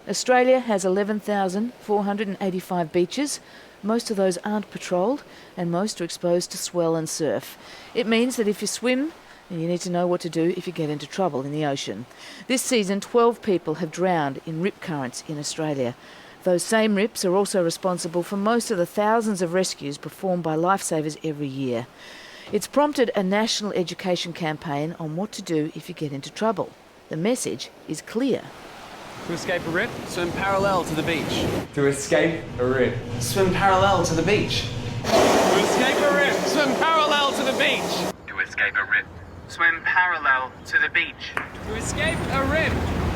Australia has 11,485 beaches. Most of those aren't patrolled and most are exposed to swell and surf. It means that if you swim, you need to know what to do if you get into trouble in the ocean. This season, 12 people have drowned in rip currents in Australia. Those same rips are also responsible for most of the thousands of rescues performed by lifesavers every year. It's prompted a national education campaign on what to do if you get into trouble. The message is clear. To escape a rip, swim parallel to the beach. To escape a rip, swim parallel to the beach. To escape a rip, swim parallel to the beach. To escape a rip, swim parallel to the beach. To escape a rip,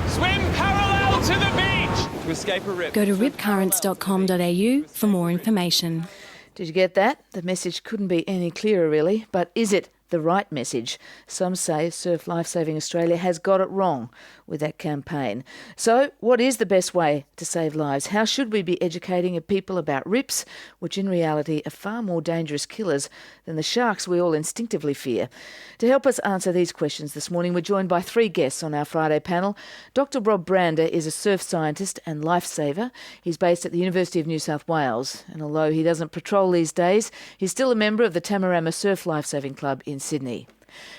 swim parallel to the beach. To escape a rip. Go to ripcurrents.com.au for more information. Did you get that? The message couldn't be any clearer, really. But is it the right message? Some say Surf Lifesaving Australia has got it wrong with that campaign. So what is the best way to save lives? How should we be educating people about rips, which in reality are far more dangerous killers than the sharks we all instinctively fear? To help us answer these questions this morning, we're joined by three guests on our Friday panel. Dr. Rob Brander is a surf scientist and lifesaver. He's based at the University of New South Wales, and although he doesn't patrol these days, he's still a member of the Tamarama Surf Lifesaving Club in Sydney.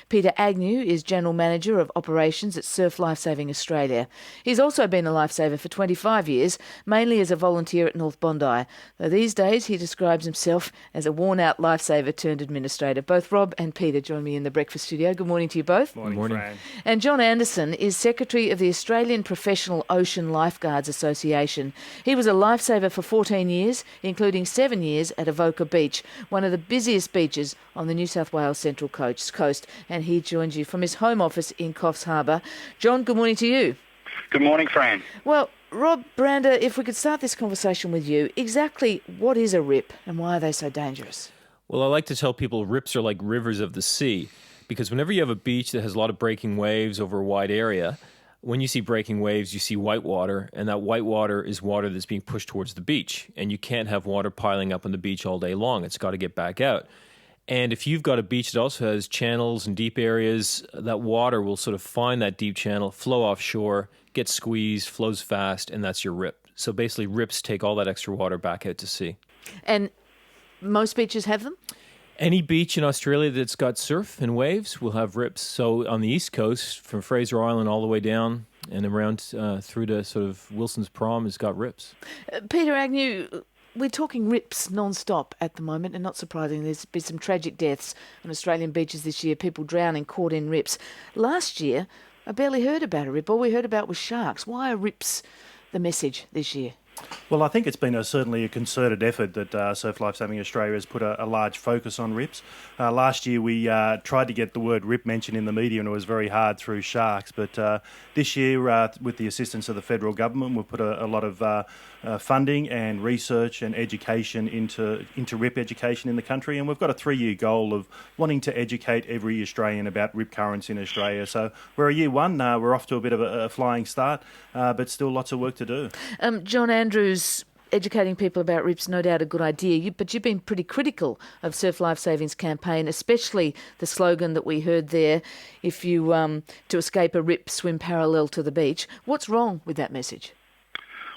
Peter Agnew is General Manager of Operations at Surf Lifesaving Australia. He's also been a lifesaver for 25 years, mainly as a volunteer at North Bondi, though these days he describes himself as a worn-out lifesaver turned administrator. Both Rob and Peter join me in the breakfast studio. Good morning to you both. Morning. Fran. And John Anderson is Secretary of the Australian Professional Ocean Lifeguards Association. He was a lifesaver for 14 years, including 7 years at Avoca Beach, one of the busiest beaches on the New South Wales Central Coast, and he joins you from his home office in Coffs Harbour. John, good morning to you. Good morning, Fran. Well, Rob Brander, if we could start this conversation with you, exactly what is a rip and why are they so dangerous? Well, I like to tell people rips are like rivers of the sea, because whenever you have a beach that has a lot of breaking waves over a wide area, when you see breaking waves, you see white water, and that white water is water that's being pushed towards the beach, and you can't have water piling up on the beach all day long. It's got to get back out. And if you've got a beach that also has channels and deep areas, that water will sort of find that deep channel, flow offshore, get squeezed, flows fast, and that's your rip. So basically, rips take all that extra water back out to sea. And most beaches have them? Any beach in Australia that's got surf and waves will have rips. So on the east coast, from Fraser Island all the way down and around through to sort of Wilson's Prom has got rips. Peter Agnew, we're talking rips non-stop at the moment, and not surprisingly, there's been some tragic deaths on Australian beaches this year, people drowning caught in rips. Last year, I barely heard about a rip. All we heard about was sharks. Why are rips the message this year? Well, I think it's been certainly a concerted effort that Surf Lifesaving Australia has put a large focus on rips. Last year we tried to get the word rip mentioned in the media, and it was very hard through sharks. But this year, with the assistance of the federal government, we've put a lot of funding and research and education into rip education in the country, and we've got a 3-year goal of wanting to educate every Australian about rip currents in Australia. So we're a year one, we're off to a bit of a flying start, but still lots of work to do. John Andrews, educating people about rips, no doubt a good idea, but you've been pretty critical of Surf Lifesaving's campaign, especially the slogan that we heard there, if you to escape a rip, swim parallel to the beach. What's wrong with that message?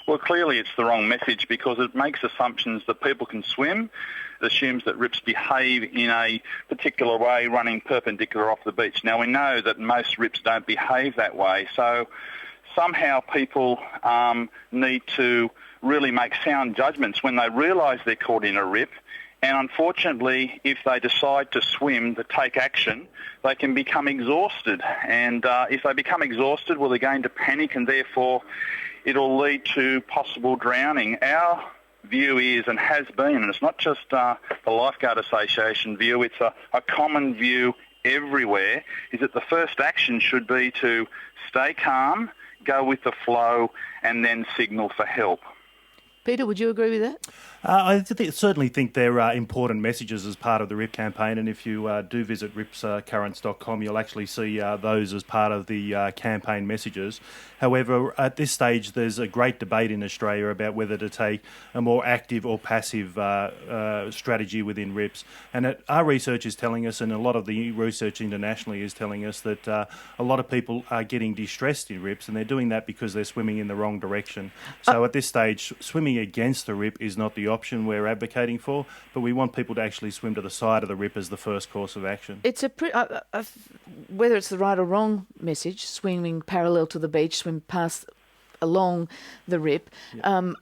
Well, clearly it's the wrong message because it makes assumptions that people can swim. It assumes that rips behave in a particular way, running perpendicular off the beach. Now, we know that most rips don't behave that way, so somehow people need to really make sound judgments when they realise they're caught in a rip. And unfortunately, if they decide to swim, to take action, they can become exhausted. And if they become exhausted, well, they're going to panic, and therefore it'll lead to possible drowning. Our view is, and has been, and it's not just the Lifeguard Association view, it's a common view everywhere, is that the first action should be to stay calm, go with the flow, and then signal for help. Peter, would you agree with that? Certainly think there are important messages as part of the RIP campaign, and if you do visit ripscurrents.com, you'll actually see those as part of the campaign messages. However, at this stage, there's a great debate in Australia about whether to take a more active or passive strategy within RIPs. And our research is telling us, and a lot of the research internationally is telling us, that a lot of people are getting distressed in RIPs, and they're doing that because they're swimming in the wrong direction. So at this stage, swimming against the RIP is not the option we're advocating for, but we want people to actually swim to the side of the RIP as the first course of action. It's whether it's the right or wrong message, swimming parallel to the beach, swim past along the RIP. Yep.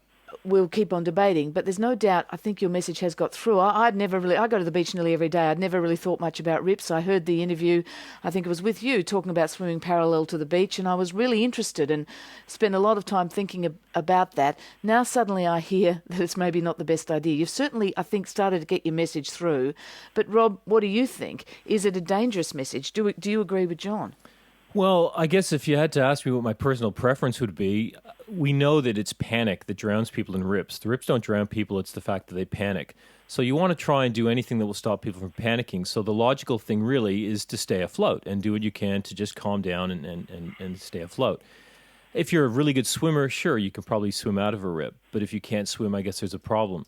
We'll keep on debating, but there's no doubt I think your message has got through. I go to the beach nearly every day. I'd never really thought much about RIPs. I heard the interview, I think it was with you, talking about swimming parallel to the beach, and I was really interested and spent a lot of time thinking about that. Now suddenly I hear that it's maybe not the best idea. You've certainly, I think, started to get your message through. But Rob, what do you think? Is it a dangerous message? Do you agree with John? Well, I guess if you had to ask me what my personal preference would be, we know that it's panic that drowns people in RIPs. The RIPs don't drown people, it's the fact that they panic. So you want to try and do anything that will stop people from panicking. So the logical thing really is to stay afloat and do what you can to just calm down and stay afloat. If you're a really good swimmer, sure, you can probably swim out of a RIP. But if you can't swim, I guess there's a problem.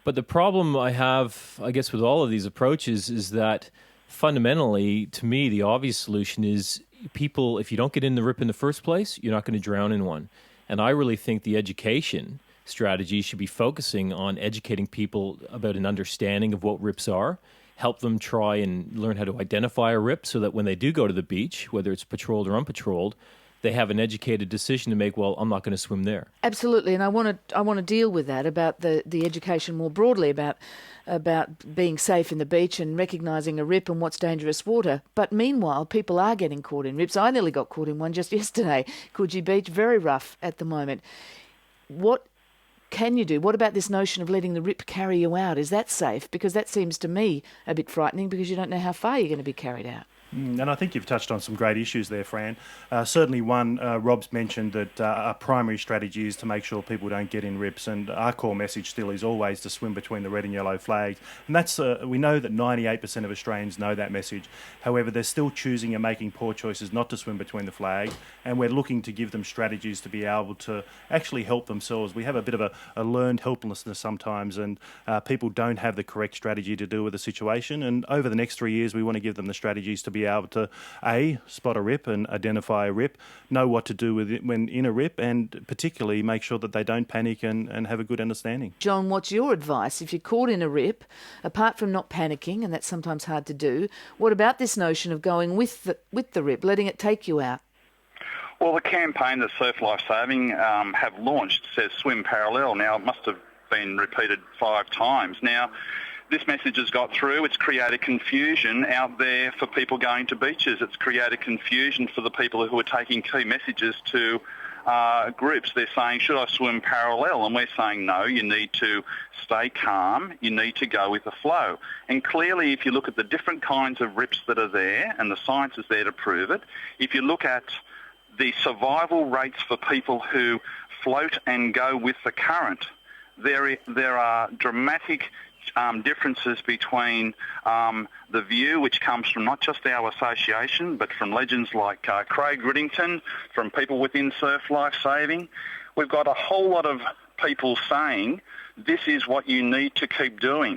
But the problem I have, I guess, with all of these approaches is that fundamentally, to me, the obvious solution is people, if you don't get in the RIP in the first place, you're not going to drown in one. And I really think the education strategy should be focusing on educating people about an understanding of what RIPs are, help them try and learn how to identify a RIP so that when they do go to the beach, whether it's patrolled or unpatrolled, they have an educated decision to make, well, I'm not going to swim there. Absolutely, and I want to deal with that, about the education more broadly, about being safe in the beach and recognising a RIP and what's dangerous water. But meanwhile, people are getting caught in RIPs. I nearly got caught in one just yesterday. Coogee Beach, very rough at the moment. What can you do? What about this notion of letting the RIP carry you out? Is that safe? Because that seems to me a bit frightening, because you don't know how far you're going to be carried out. And I think you've touched on some great issues there, Fran. Certainly one, Rob's mentioned that our primary strategy is to make sure people don't get in RIPs, and our core message still is always to swim between the red and yellow flags. And that's we know that 98% of Australians know that message. However, they're still choosing and making poor choices not to swim between the flags, and we're looking to give them strategies to be able to actually help themselves. We have a bit of a learned helplessness sometimes, and people don't have the correct strategy to deal with the situation. And over the next 3 years, we want to give them the strategies to be able to spot a RIP and identify a RIP, know what to do with it when in a RIP, and particularly make sure that they don't panic and have a good understanding. John, what's your advice if you're caught in a RIP, apart from not panicking, and that's sometimes hard to do? What about this notion of going with the RIP, letting it take you out? Well, the campaign that Surf Life Saving have launched says swim parallel. Now, it must have been repeated 5 times. Now, this message has got through. It's created confusion out there for people going to beaches. It's created confusion for the people who are taking key messages to groups. They're saying, should I swim parallel? And we're saying, no, you need to stay calm. You need to go with the flow. And clearly, if you look at the different kinds of RIPs that are there, and the science is there to prove it, if you look at the survival rates for people who float and go with the current, there are dramatic differences between the view, which comes from not just our association, but from legends like Craig Riddington, from people within Surf Life Saving. We've got a whole lot of people saying this is what you need to keep doing.